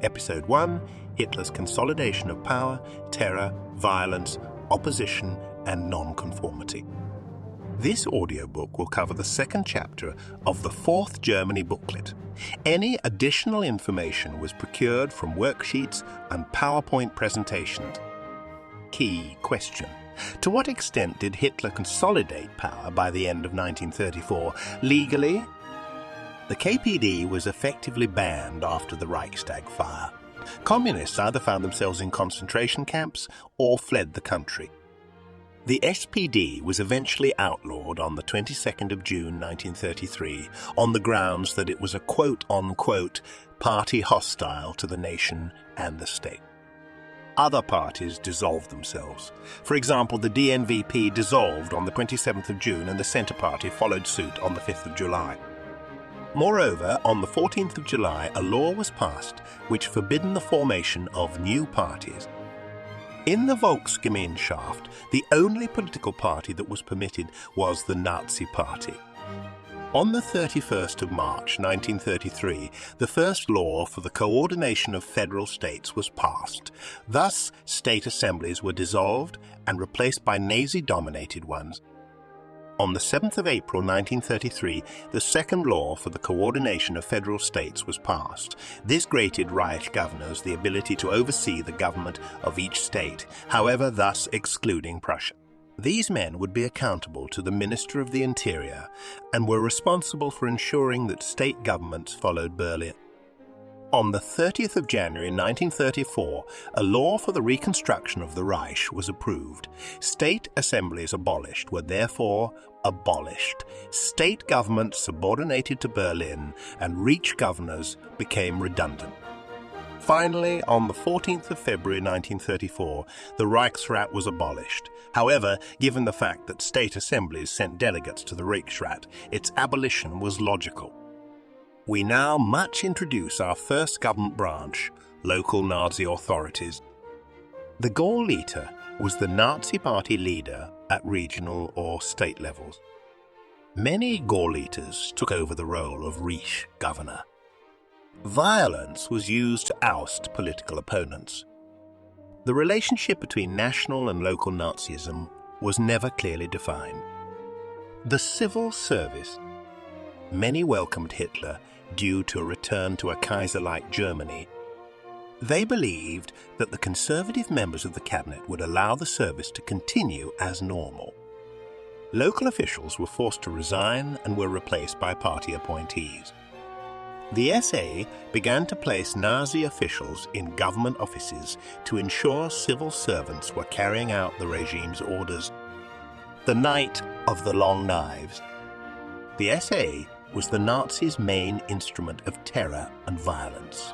Episode 1, Hitler's Consolidation of Power, Terror, Violence, Opposition and Nonconformity. This audiobook will cover the second chapter of the Fourth Germany booklet. Any additional information was procured from worksheets and PowerPoint presentations. Key question: to what extent did Hitler consolidate power by the end of 1934? Legally, the KPD was effectively banned after the Reichstag fire. Communists either found themselves in concentration camps or fled the country. The SPD was eventually outlawed on the 22nd of June 1933 on the grounds that it was a quote-unquote party hostile to the nation and the state. Other parties dissolved themselves. For example, the DNVP dissolved on the 27th of June and the Centre Party followed suit on the 5th of July. Moreover, on the 14th of July, a law was passed which forbidden the formation of new parties. In the Volksgemeinschaft, the only political party that was permitted was the Nazi Party. On the 31st of March 1933, the first law for the coordination of federal states was passed. Thus, state assemblies were dissolved and replaced by Nazi-dominated ones. On the 7th of April 1933, the second law for the coordination of federal states was passed. This granted Reich governors the ability to oversee the government of each state, however, thus excluding Prussia. These men would be accountable to the Minister of the Interior and were responsible for ensuring that state governments followed Berlin. On the 30th of January 1934, a law for the reconstruction of the Reich was approved. State assemblies abolished were therefore abolished. State governments subordinated to Berlin and Reich governors became redundant. Finally, on the 14th of February 1934, the Reichsrat was abolished. However, given the fact that state assemblies sent delegates to the Reichsrat, its abolition was logical. We now much introduce our first government branch, local Nazi authorities. The Gauleiter was the Nazi party leader at regional or state levels. Many Gauleiters took over the role of Reich governor. Violence was used to oust political opponents. The relationship between national and local Nazism was never clearly defined. The civil service. Many welcomed Hitler due to a return to a Kaiser-like Germany. They believed that the conservative members of the cabinet would allow the service to continue as normal. Local officials were forced to resign and were replaced by party appointees. The SA began to place Nazi officials in government offices to ensure civil servants were carrying out the regime's orders. The Night of the Long Knives. The SA was the Nazis' main instrument of terror and violence.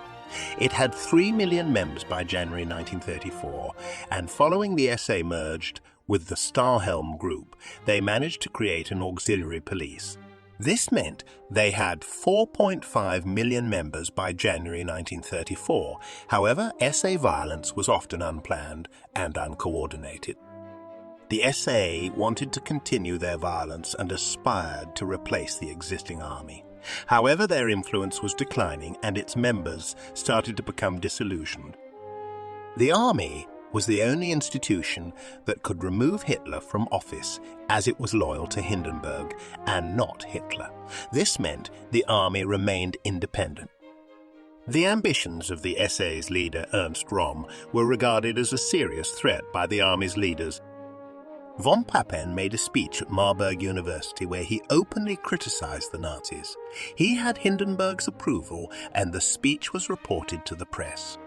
It had 3 million members by January 1934, and following the SA merged with the Stahlhelm group, they managed to create an auxiliary police. This meant they had 4.5 million members by January 1934. However, SA violence was often unplanned and uncoordinated. The SA wanted to continue their violence and aspired to replace the existing army. However, their influence was declining and its members started to become disillusioned. The army was the only institution that could remove Hitler from office, as it was loyal to Hindenburg and not Hitler. This meant the army remained independent. The ambitions of the SA's leader Ernst Röhm were regarded as a serious threat by the army's leaders. Von Papen made a speech at Marburg University where he openly criticized the Nazis. He had Hindenburg's approval and the speech was reported to the press.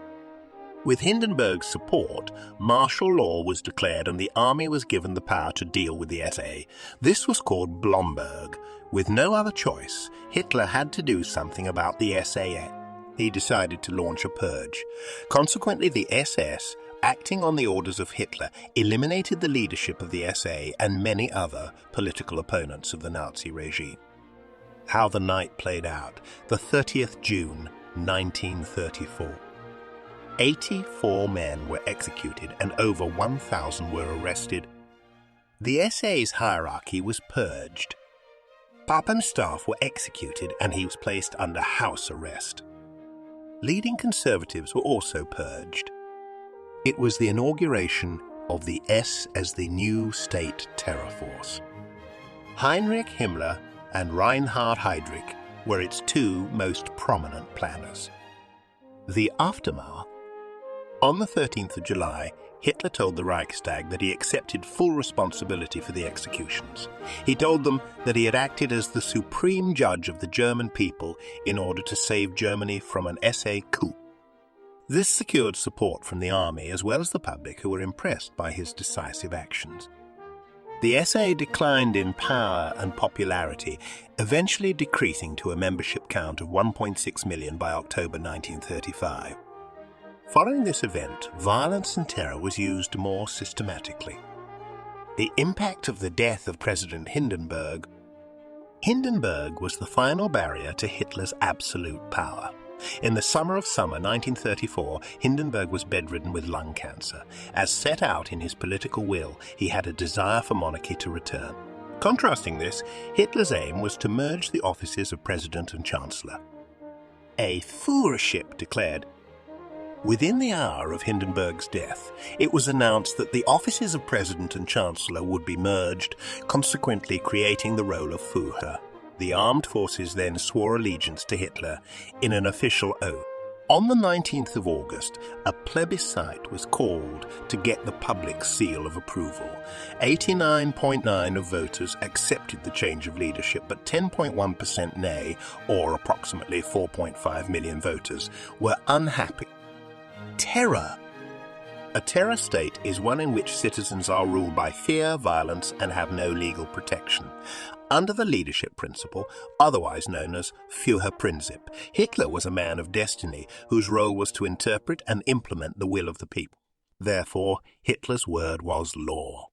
With Hindenburg's support, martial law was declared and the army was given the power to deal with the SA. This was called Blomberg. With no other choice, Hitler had to do something about the SA. He decided to launch a purge. Consequently, the SS, acting on the orders of Hitler, eliminated the leadership of the SA and many other political opponents of the Nazi regime. How the night played out, the 30th June 1934. 84 men were executed and over 1,000 were arrested. The SA's hierarchy was purged. Papen's staff were executed and he was placed under house arrest. leading conservatives were also purged. It was the inauguration of the S as the new state terror force. Heinrich Himmler and Reinhard Heydrich were its two most prominent planners. The aftermath. On the 13th of July, Hitler told the Reichstag that he accepted full responsibility for the executions. He told them that he had acted as the supreme judge of the German people in order to save Germany from an SA coup. This secured support from the army as well as the public, who were impressed by his decisive actions. The SA declined in power and popularity, eventually decreasing to a membership count of 1.6 million by October 1935. Following this event, violence and terror was used more systematically. The impact of the death of President Hindenburg. Hindenburg was the final barrier to Hitler's absolute power. In the summer 1934, Hindenburg was bedridden with lung cancer. As set out in his political will, he had a desire for monarchy to return. Contrasting this, Hitler's aim was to merge the offices of President and Chancellor. A Führership declared. Within the hour of Hindenburg's death, it was announced that the offices of President and Chancellor would be merged, consequently creating the role of Führer. The armed forces then swore allegiance to Hitler in an official oath. On the 19th of August, a plebiscite was called to get the public seal of approval. 89.9% of voters accepted the change of leadership, but 10.1% nay, or approximately 4.5 million voters, were unhappy. Terror. A terror state is one in which citizens are ruled by fear, violence, and have no legal protection. Under the leadership principle, otherwise known as Führerprinzip, Hitler was a man of destiny whose role was to interpret and implement the will of the people. Therefore, Hitler's word was law.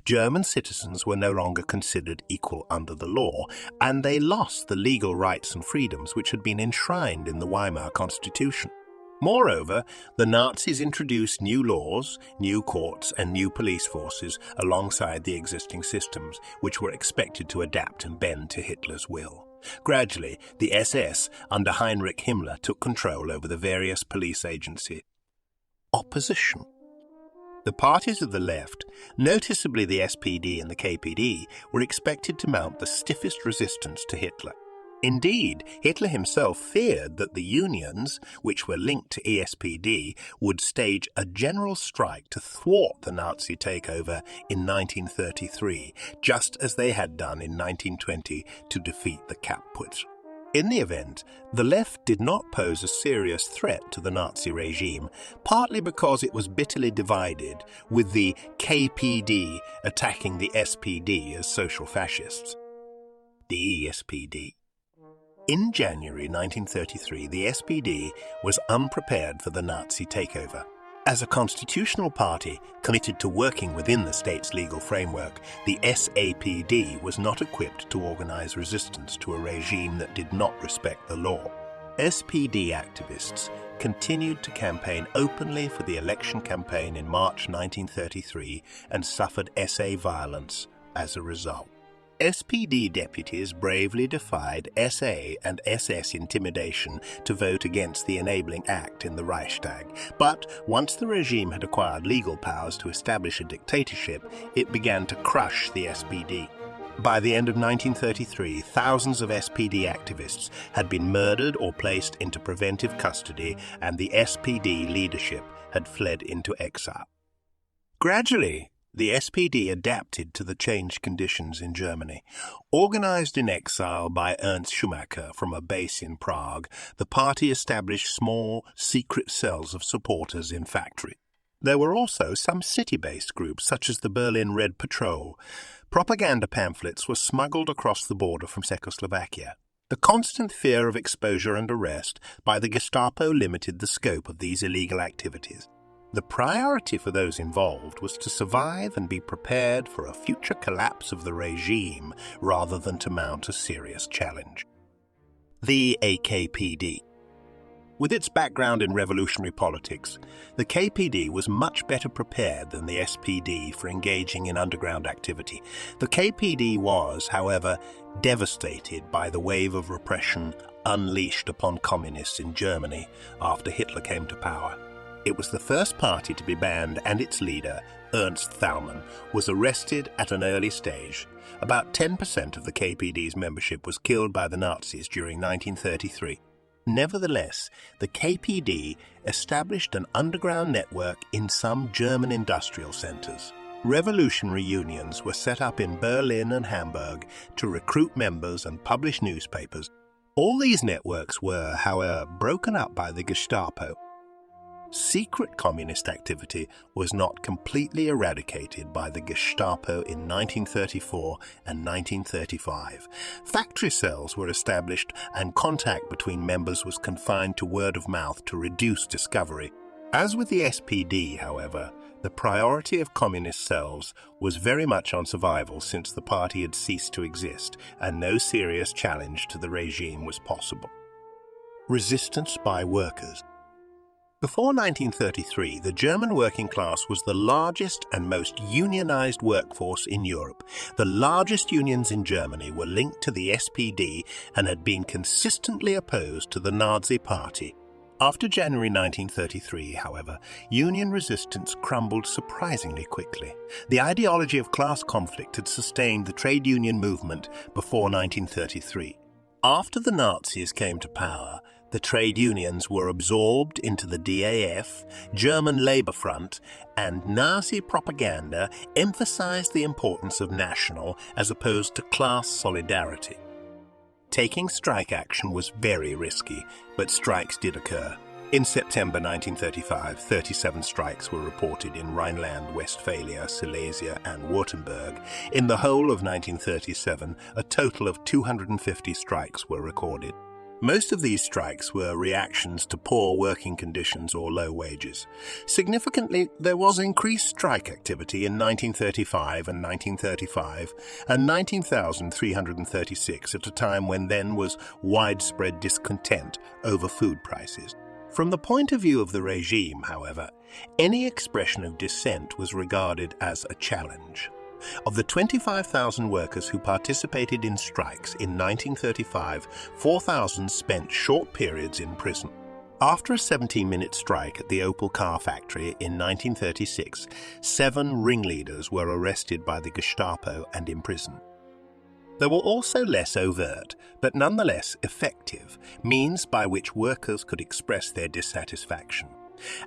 German citizens were no longer considered equal under the law, and they lost the legal rights and freedoms which had been enshrined in the Weimar Constitution. Moreover, the Nazis introduced new laws, new courts, and new police forces alongside the existing systems, which were expected to adapt and bend to Hitler's will. Gradually, the SS under Heinrich Himmler took control over the various police agencies. Opposition. The parties of the left, noticeably the SPD and the KPD, were expected to mount the stiffest resistance to Hitler. Indeed, Hitler himself feared that the unions, which were linked to ESPD, would stage a general strike to thwart the Nazi takeover in 1933, just as they had done in 1920 to defeat the Kapp-Putsch. In the event, the left did not pose a serious threat to the Nazi regime, partly because it was bitterly divided, with the KPD attacking the SPD as social fascists. The ESPD. In January 1933, the SPD was unprepared for the Nazi takeover. As a constitutional party committed to working within the state's legal framework, the SAPD was not equipped to organize resistance to a regime that did not respect the law. SPD activists continued to campaign openly for the election campaign in March 1933 and suffered SA violence as a result. SPD deputies bravely defied SA and SS intimidation to vote against the Enabling Act in the Reichstag, but once the regime had acquired legal powers to establish a dictatorship, it began to crush the SPD. By the end of 1933, thousands of SPD activists had been murdered or placed into preventive custody, and the SPD leadership had fled into exile. Gradually, the SPD adapted to the changed conditions in Germany. Organized in exile by Ernst Schumacher from a base in Prague, the party established small, secret cells of supporters in factories. There were also some city-based groups, such as the Berlin Red Patrol. Propaganda pamphlets were smuggled across the border from Czechoslovakia. The constant fear of exposure and arrest by the Gestapo limited the scope of these illegal activities. The priority for those involved was to survive and be prepared for a future collapse of the regime rather than to mount a serious challenge. The AKPD. With its background in revolutionary politics, the KPD was much better prepared than the SPD for engaging in underground activity. The KPD was, however, devastated by the wave of repression unleashed upon communists in Germany after Hitler came to power. It was the first party to be banned, and its leader, Ernst Thälmann, was arrested at an early stage. About 10% of the KPD's membership was killed by the Nazis during 1933. Nevertheless, the KPD established an underground network in some German industrial centers. Revolutionary unions were set up in Berlin and Hamburg to recruit members and publish newspapers. All these networks were, however, broken up by the Gestapo. Secret communist activity was not completely eradicated by the Gestapo in 1934 and 1935. Factory cells were established, and contact between members was confined to word of mouth to reduce discovery. As with the SPD, however, the priority of communist cells was very much on survival, since the party had ceased to exist and no serious challenge to the regime was possible. Resistance by workers. Before 1933, the German working class was the largest and most unionized workforce in Europe. The largest unions in Germany were linked to the SPD and had been consistently opposed to the Nazi Party. After January 1933, however, union resistance crumbled surprisingly quickly. The ideology of class conflict had sustained the trade union movement before 1933. After the Nazis came to power, the trade unions were absorbed into the DAF, German Labour Front, and Nazi propaganda emphasized the importance of national as opposed to class solidarity. Taking strike action was very risky, but strikes did occur. In September 1935, 37 strikes were reported in Rhineland-Westphalia, Silesia, and Württemberg. In the whole of 1937, a total of 250 strikes were recorded. Most of these strikes were reactions to poor working conditions or low wages. Significantly, there was increased strike activity in 1935 and 1935, and 19,336 at a time when then was widespread discontent over food prices. From the point of view of the regime, however, any expression of dissent was regarded as a challenge. Of the 25,000 workers who participated in strikes in 1935, 4,000 spent short periods in prison. After a 17-minute strike at the Opel car factory in 1936, 7 ringleaders were arrested by the Gestapo and imprisoned. There were also less overt, but nonetheless effective, means by which workers could express their dissatisfaction.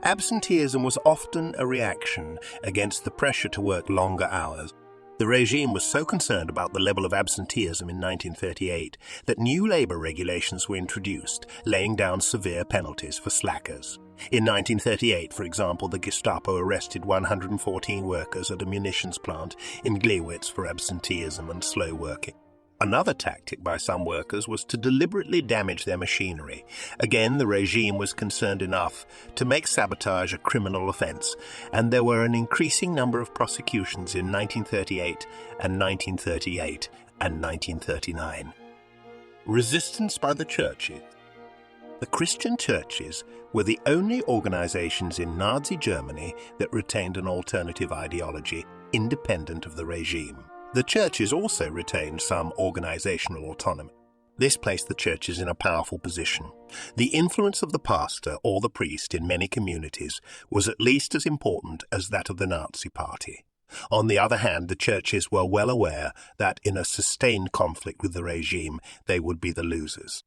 Absenteeism was often a reaction against the pressure to work longer hours. The regime was so concerned about the level of absenteeism in 1938 that new labour regulations were introduced, laying down severe penalties for slackers. In 1938, for example, the Gestapo arrested 114 workers at a munitions plant in Gleiwitz for absenteeism and slow working. Another tactic by some workers was to deliberately damage their machinery. Again, the regime was concerned enough to make sabotage a criminal offence, and there were an increasing number of prosecutions in 1938 and 1938 and 1939. Resistance by the churches. The Christian churches were the only organizations in Nazi Germany that retained an alternative ideology, independent of the regime. The churches also retained some organizational autonomy. This placed the churches in a powerful position. The influence of the pastor or the priest in many communities was at least as important as that of the Nazi Party. On the other hand, the churches were well aware that in a sustained conflict with the regime, they would be the losers.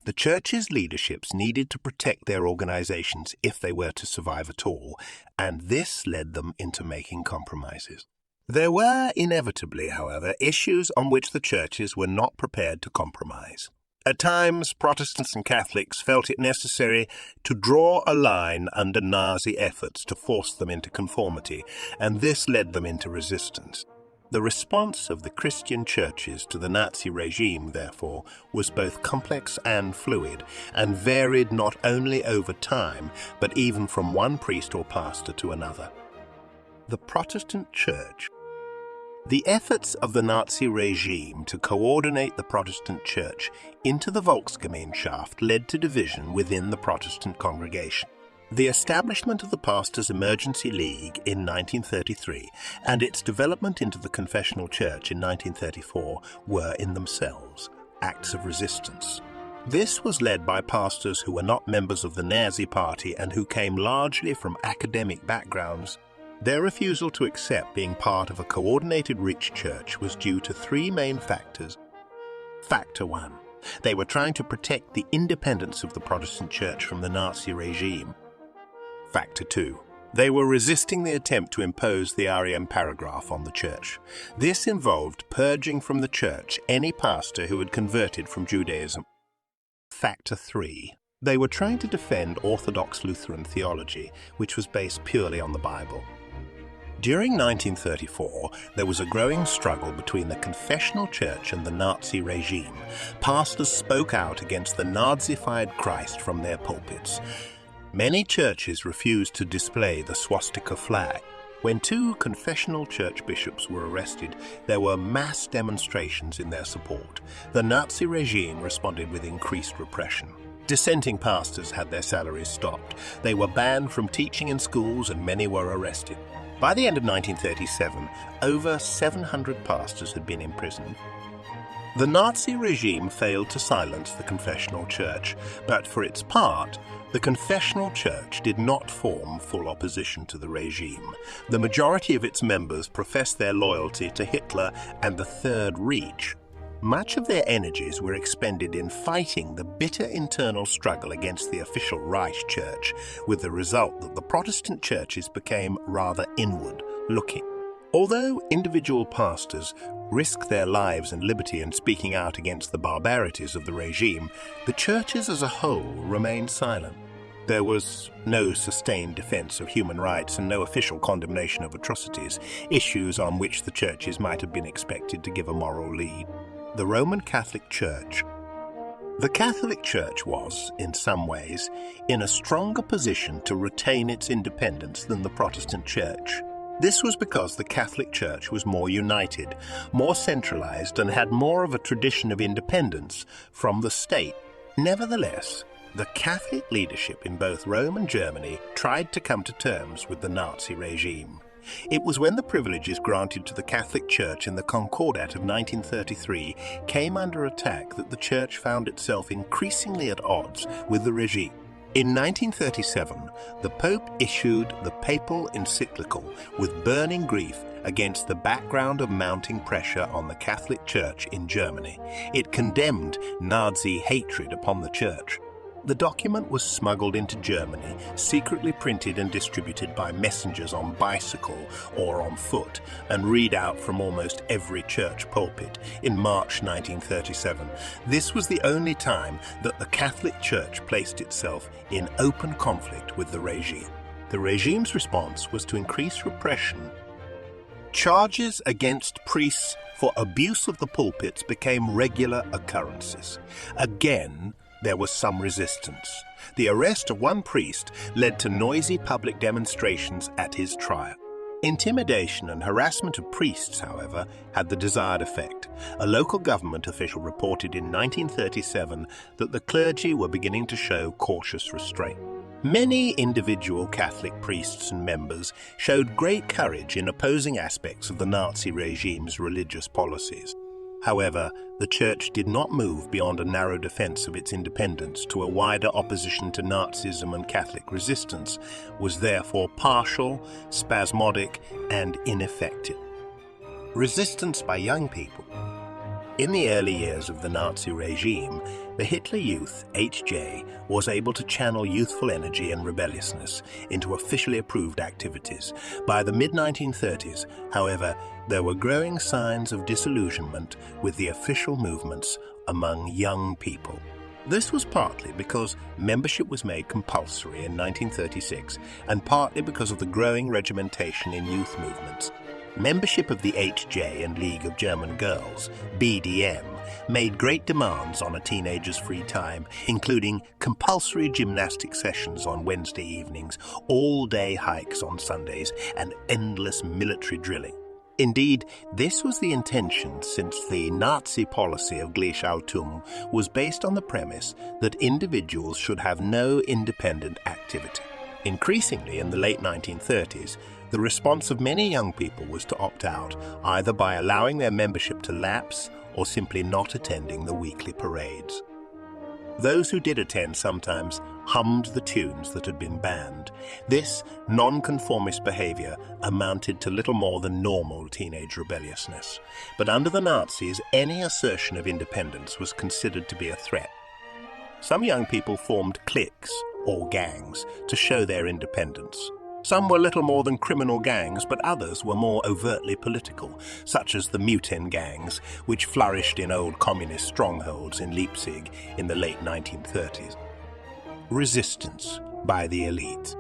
The churches' leaderships needed to protect their organizations if they were to survive at all, and this led them into making compromises. There were inevitably, however, issues on which the churches were not prepared to compromise. At times, Protestants and Catholics felt it necessary to draw a line under Nazi efforts to force them into conformity, and this led them into resistance. The response of the Christian churches to the Nazi regime, therefore, was both complex and fluid, and varied not only over time, but even from one priest or pastor to another. The Protestant Church. The efforts of the Nazi regime to coordinate the Protestant Church into the Volksgemeinschaft led to division within the Protestant congregation. The establishment of the Pastors' Emergency League in 1933 and its development into the Confessional Church in 1934 were in themselves acts of resistance. This was led by pastors who were not members of the Nazi Party and who came largely from academic backgrounds. Their refusal to accept being part of a coordinated rich church was due to three main factors. Factor 1. They were trying to protect the independence of the Protestant Church from the Nazi regime. Factor 2. They were resisting the attempt to impose the Arian paragraph on the church. This involved purging from the church any pastor who had converted from Judaism. Factor 3. They were trying to defend Orthodox Lutheran theology, which was based purely on the Bible. During 1934, there was a growing struggle between the confessional church and the Nazi regime. Pastors spoke out against the Nazified Christ from their pulpits. Many churches refused to display the swastika flag. When two confessional church bishops were arrested, there were mass demonstrations in their support. The Nazi regime responded with increased repression. Dissenting pastors had their salaries stopped. They were banned from teaching in schools and many were arrested. By the end of 1937, over 700 pastors had been imprisoned. The Nazi regime failed to silence the confessional church, but for its part, the confessional church did not form full opposition to the regime. The majority of its members professed their loyalty to Hitler and the Third Reich. Much of their energies were expended in fighting the bitter internal struggle against the official Reich Church, with the result that the Protestant churches became rather inward-looking. Although individual pastors risked their lives and liberty in speaking out against the barbarities of the regime, the churches as a whole remained silent. There was no sustained defense of human rights and no official condemnation of atrocities, issues on which the churches might have been expected to give a moral lead. The Roman Catholic Church. The Catholic Church was, in some ways, in a stronger position to retain its independence than the Protestant Church. This was because the Catholic Church was more united, more centralized, and had more of a tradition of independence from the state. Nevertheless, the Catholic leadership in both Rome and Germany tried to come to terms with the Nazi regime. It was when the privileges granted to the Catholic Church in the Concordat of 1933 came under attack that the Church found itself increasingly at odds with the regime. In 1937, the Pope issued the papal encyclical with burning grief against the background of mounting pressure on the Catholic Church in Germany. It condemned Nazi hatred upon the Church. The document was smuggled into Germany, secretly printed and distributed by messengers on bicycle or on foot, and read out from almost every church pulpit in March 1937. This was the only time that the Catholic Church placed itself in open conflict with the regime. The regime's response was to increase repression. Charges against priests for abuse of the pulpits became regular occurrences. Again, there was some resistance. The arrest of one priest led to noisy public demonstrations at his trial. Intimidation and harassment of priests, however, had the desired effect. A local government official reported in 1937 that the clergy were beginning to show cautious restraint. Many individual Catholic priests and members showed great courage in opposing aspects of the Nazi regime's religious policies. However, the Church did not move beyond a narrow defense of its independence to a wider opposition to Nazism, and Catholic resistance was therefore partial, spasmodic, and ineffective. Resistance by young people. In the early years of the Nazi regime, the Hitler Youth, HJ, was able to channel youthful energy and rebelliousness into officially approved activities. By the mid-1930s, however, there were growing signs of disillusionment with the official movements among young people. This was partly because membership was made compulsory in 1936, and partly because of the growing regimentation in youth movements. Membership of the HJ and League of German Girls, BDM, made great demands on a teenager's free time, including compulsory gymnastic sessions on Wednesday evenings, all-day hikes on Sundays, and endless military drilling. Indeed, this was the intention, since the Nazi policy of Gleichschaltung was based on the premise that individuals should have no independent activity. Increasingly, in the late 1930s, the response of many young people was to opt out, either by allowing their membership to lapse or simply not attending the weekly parades. Those who did attend sometimes hummed the tunes that had been banned. This nonconformist behavior amounted to little more than normal teenage rebelliousness. But under the Nazis, any assertion of independence was considered to be a threat. Some young people formed cliques or gangs to show their independence. Some were little more than criminal gangs, but others were more overtly political, such as the Muten gangs, which flourished in old communist strongholds in Leipzig in the late 1930s. Resistance by the elite.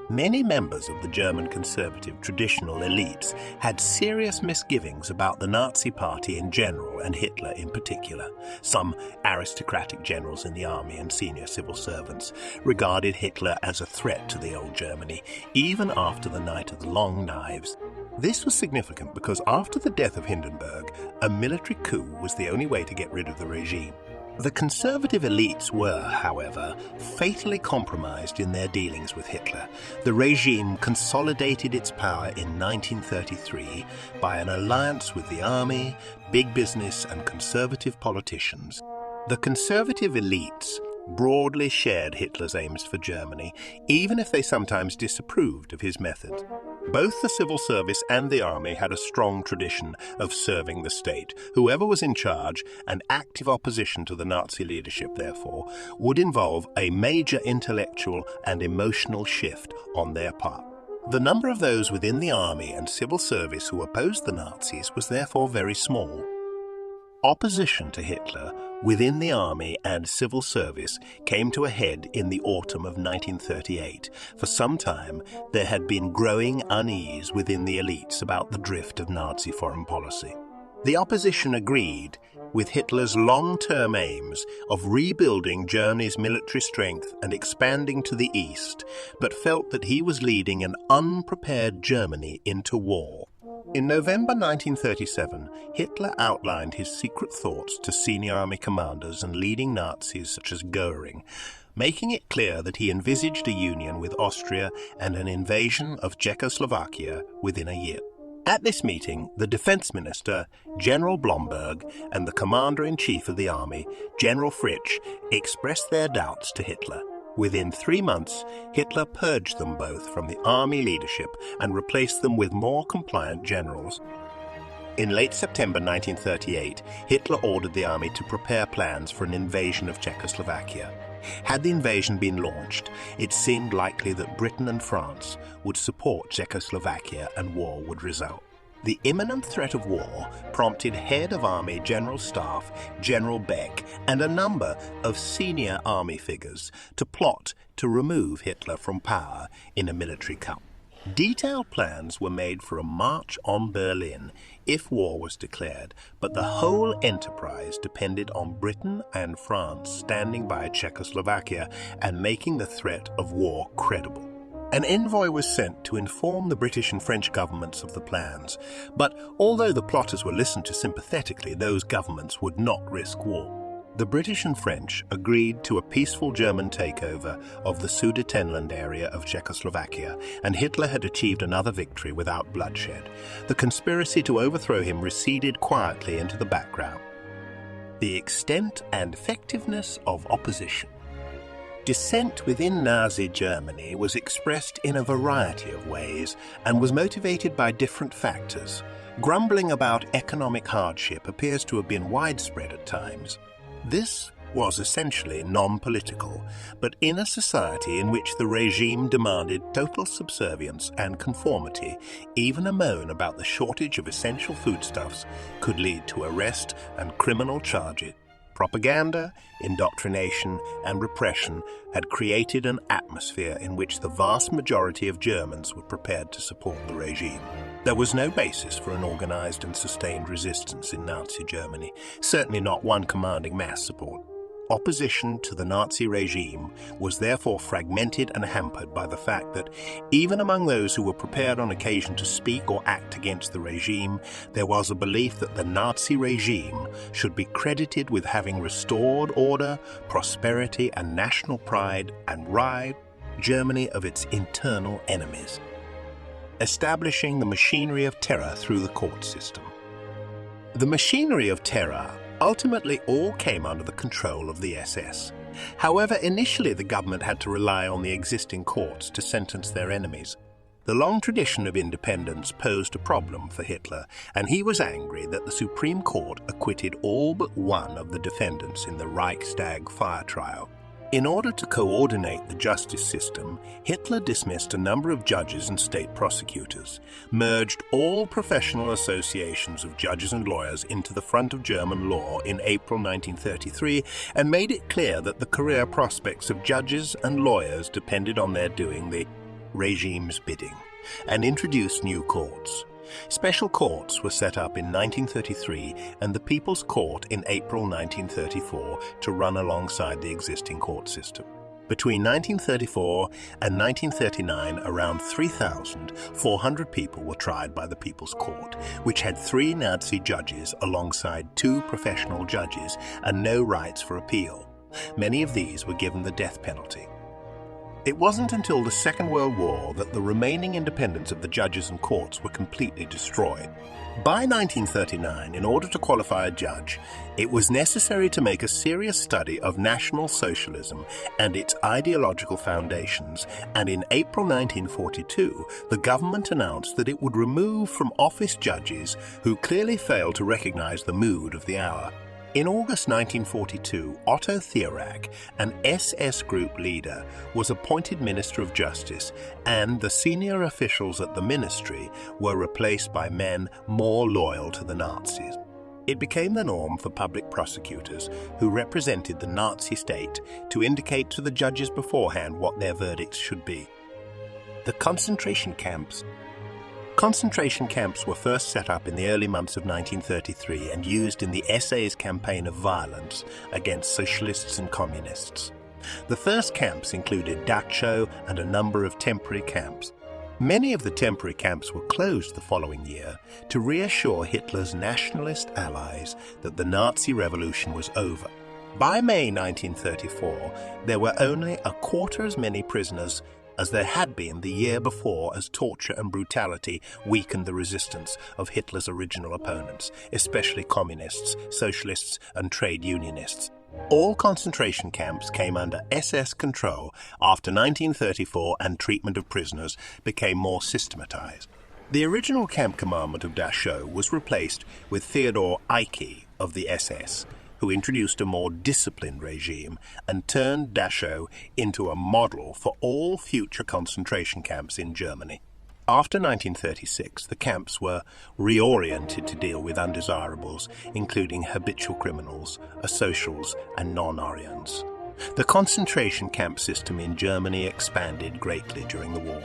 Many members of the German conservative traditional elites had serious misgivings about the Nazi Party in general and Hitler in particular. Some aristocratic generals in the army and senior civil servants regarded Hitler as a threat to the old Germany, even after the Night of the Long Knives. This was significant because after the death of Hindenburg, a military coup was the only way to get rid of the regime. The conservative elites were, however, fatally compromised in their dealings with Hitler. The regime consolidated its power in 1933 by an alliance with the army, big business, and conservative politicians. The conservative elites broadly shared Hitler's aims for Germany, even if they sometimes disapproved of his methods. Both the civil service and the army had a strong tradition of serving the state. Whoever was in charge, and active opposition to the Nazi leadership, therefore, would involve a major intellectual and emotional shift on their part. The number of those within the army and civil service who opposed the Nazis was therefore very small. Opposition to Hitler within the army and civil service came to a head in the autumn of 1938. For some time, there had been growing unease within the elites about the drift of Nazi foreign policy. The opposition agreed with Hitler's long-term aims of rebuilding Germany's military strength and expanding to the east, but felt that he was leading an unprepared Germany into war. In November 1937, Hitler outlined his secret thoughts to senior army commanders and leading Nazis such as Goering, making it clear that he envisaged a union with Austria and an invasion of Czechoslovakia within a year. At this meeting, the defense minister, General Blomberg, and the commander-in-chief of the army, General Fritsch, expressed their doubts to Hitler. Within 3 months, Hitler purged them both from the army leadership and replaced them with more compliant generals. In late September 1938, Hitler ordered the army to prepare plans for an invasion of Czechoslovakia. Had the invasion been launched, it seemed likely that Britain and France would support Czechoslovakia and war would result. The imminent threat of war prompted Head of Army General Staff General Beck and a number of senior army figures to plot to remove Hitler from power in a military coup. Detailed plans were made for a march on Berlin if war was declared, but the whole enterprise depended on Britain and France standing by Czechoslovakia and making the threat of war credible. An envoy was sent to inform the British and French governments of the plans, but although the plotters were listened to sympathetically, those governments would not risk war. The British and French agreed to a peaceful German takeover of the Sudetenland area of Czechoslovakia, and Hitler had achieved another victory without bloodshed. The conspiracy to overthrow him receded quietly into the background. The extent and effectiveness of opposition. Dissent within Nazi Germany was expressed in a variety of ways and was motivated by different factors. Grumbling about economic hardship appears to have been widespread at times. This was essentially non-political, but in a society in which the regime demanded total subservience and conformity, even a moan about the shortage of essential foodstuffs could lead to arrest and criminal charges. Propaganda, indoctrination, and repression had created an atmosphere in which the vast majority of Germans were prepared to support the regime. There was no basis for an organized and sustained resistance in Nazi Germany, certainly not one commanding mass support. Opposition to the Nazi regime was therefore fragmented and hampered by the fact that, even among those who were prepared on occasion to speak or act against the regime, there was a belief that the Nazi regime should be credited with having restored order, prosperity, and national pride and ride Germany of its internal enemies, establishing the machinery of terror through the court system. The machinery of terror ultimately all came under the control of the SS. However, initially the government had to rely on the existing courts to sentence their enemies. The long tradition of independence posed a problem for Hitler, and he was angry that the Supreme Court acquitted all but one of the defendants in the Reichstag fire trial. In order to coordinate the justice system, Hitler dismissed a number of judges and state prosecutors, merged all professional associations of judges and lawyers into the front of German law in April 1933, and made it clear that the career prospects of judges and lawyers depended on their doing the regime's bidding, and introduced new courts. Special courts were set up in 1933 and the People's Court in April 1934 to run alongside the existing court system. Between 1934 and 1939, around 3,400 people were tried by the People's Court, which had 3 Nazi judges alongside 2 professional judges and no rights for appeal. Many of these were given the death penalty. It wasn't until the Second World War that the remaining independence of the judges and courts were completely destroyed. By 1939, in order to qualify a judge, it was necessary to make a serious study of National Socialism and its ideological foundations, and in April 1942, the government announced that it would remove from office judges who clearly failed to recognize the mood of the hour. In August 1942, Otto Thierack, an SS group leader, was appointed Minister of Justice, and the senior officials at the ministry were replaced by men more loyal to the Nazis. It became the norm for public prosecutors who represented the Nazi state to indicate to the judges beforehand what their verdicts should be. The concentration camps. Concentration camps were first set up in the early months of 1933 and used in the SA's campaign of violence against socialists and communists. The first camps included Dachau and a number of temporary camps. Many of the temporary camps were closed the following year to reassure Hitler's nationalist allies that the Nazi revolution was over. By May 1934, there were only a quarter as many prisoners as there had been the year before, as torture and brutality weakened the resistance of Hitler's original opponents, especially communists, socialists, and trade unionists. All concentration camps came under SS control after 1934, and treatment of prisoners became more systematized. The original camp commandant of Dachau was replaced with Theodor Eicke of the SS, who introduced a more disciplined regime and turned Dachau into a model for all future concentration camps in Germany. After 1936, the camps were reoriented to deal with undesirables, including habitual criminals, asocials, and non-Aryans. The concentration camp system in Germany expanded greatly during the war,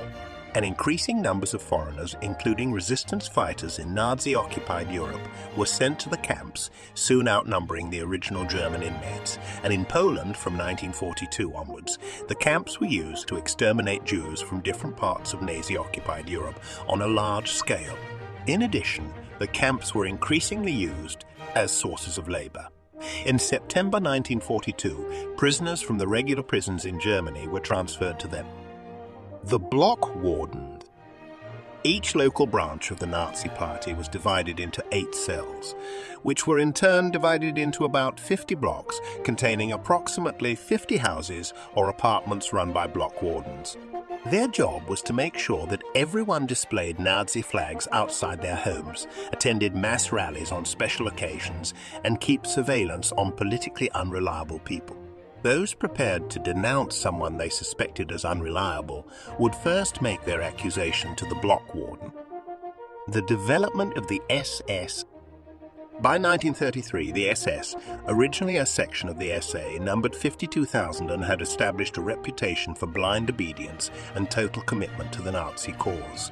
and increasing numbers of foreigners, including resistance fighters in Nazi-occupied Europe, were sent to the camps, soon outnumbering the original German inmates. And in Poland, from 1942 onwards, the camps were used to exterminate Jews from different parts of Nazi-occupied Europe on a large scale. In addition, the camps were increasingly used as sources of labor. In September 1942, prisoners from the regular prisons in Germany were transferred to them. The block wardens. Each local branch of the Nazi Party was divided into 8 cells, which were in turn divided into about 50 blocks containing approximately 50 houses or apartments run by block wardens. Their job was to make sure that everyone displayed Nazi flags outside their homes, attended mass rallies on special occasions, and keep surveillance on politically unreliable people. Those prepared to denounce someone they suspected as unreliable would first make their accusation to the block warden. The development of the SS. By 1933, the SS, originally a section of the SA, numbered 52,000 and had established a reputation for blind obedience and total commitment to the Nazi cause.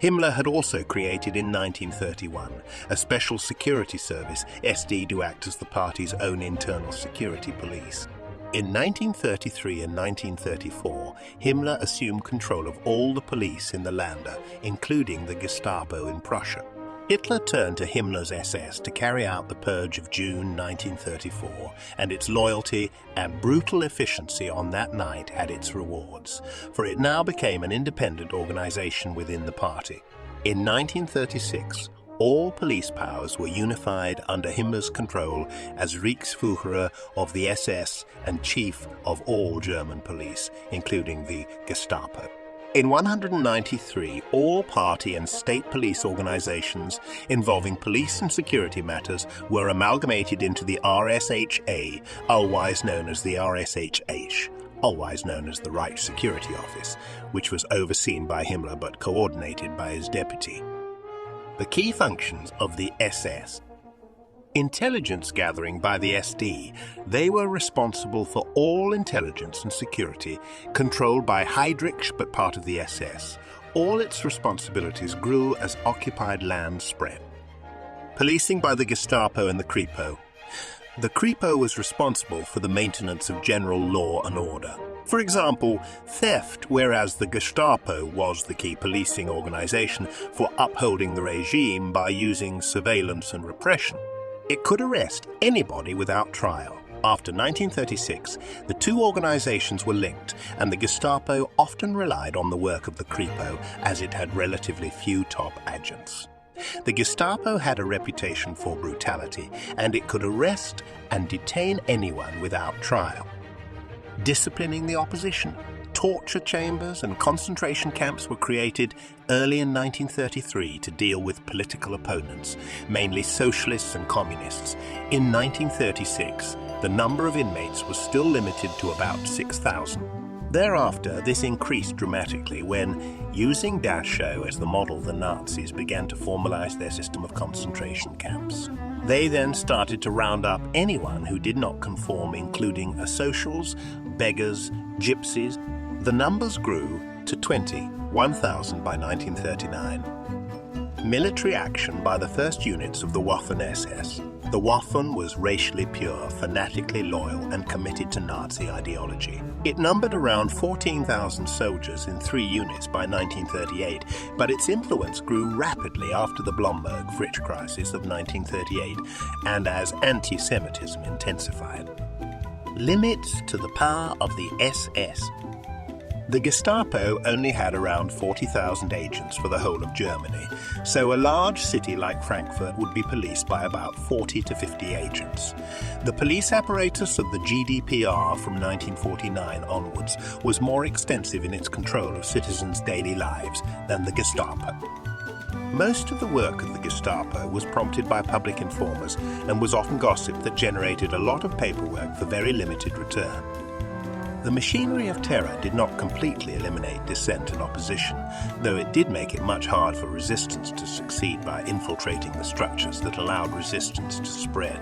Himmler had also created in 1931 a special security service, SD, to act as the party's own internal security police. In 1933 and 1934, Himmler assumed control of all the police in the Länder, including the Gestapo in Prussia. Hitler turned to Himmler's SS to carry out the purge of June 1934, and its loyalty and brutal efficiency on that night had its rewards, for it now became an independent organization within the party. In 1936, all police powers were unified under Himmler's control as Reichsführer of the SS and chief of all German police, including the Gestapo. In 193, all party and state police organizations involving police and security matters were amalgamated into the RSHA, otherwise known as the RSHH, otherwise known as the Reich Security Office, which was overseen by Himmler but coordinated by his deputy. The key functions of the SS. Intelligence gathering by the SD. They were responsible for all intelligence and security, controlled by Heydrich but part of the SS. All its responsibilities grew as occupied land spread. Policing by the Gestapo and the Kripo. The Kripo was responsible for the maintenance of general law and order. For example, theft, whereas the Gestapo was the key policing organization for upholding the regime by using surveillance and repression. It could arrest anybody without trial. After 1936, the two organizations were linked, and the Gestapo often relied on the work of the Kripo, as it had relatively few top agents. The Gestapo had a reputation for brutality, and it could arrest and detain anyone without trial. Disciplining the opposition. Torture chambers and concentration camps were created early in 1933 to deal with political opponents, mainly socialists and communists. In 1936, the number of inmates was still limited to about 6,000. Thereafter, this increased dramatically when, using Dachau as the model, the Nazis began to formalize their system of concentration camps. They then started to round up anyone who did not conform, including asocials, beggars, gypsies. The numbers grew to 1,000 by 1939. Military action by the first units of the Waffen-SS. The Waffen was racially pure, fanatically loyal, and committed to Nazi ideology. It numbered around 14,000 soldiers in 3 units by 1938, but its influence grew rapidly after the Blomberg-Fritsch crisis of 1938 and as anti-Semitism intensified. Limits to the power of the SS. The Gestapo only had around 40,000 agents for the whole of Germany, so a large city like Frankfurt would be policed by about 40 to 50 agents. The police apparatus of the GDPR from 1949 onwards was more extensive in its control of citizens' daily lives than the Gestapo. Most of the work of the Gestapo was prompted by public informers and was often gossip that generated a lot of paperwork for very limited return. The machinery of terror did not completely eliminate dissent and opposition, though it did make it much harder for resistance to succeed by infiltrating the structures that allowed resistance to spread.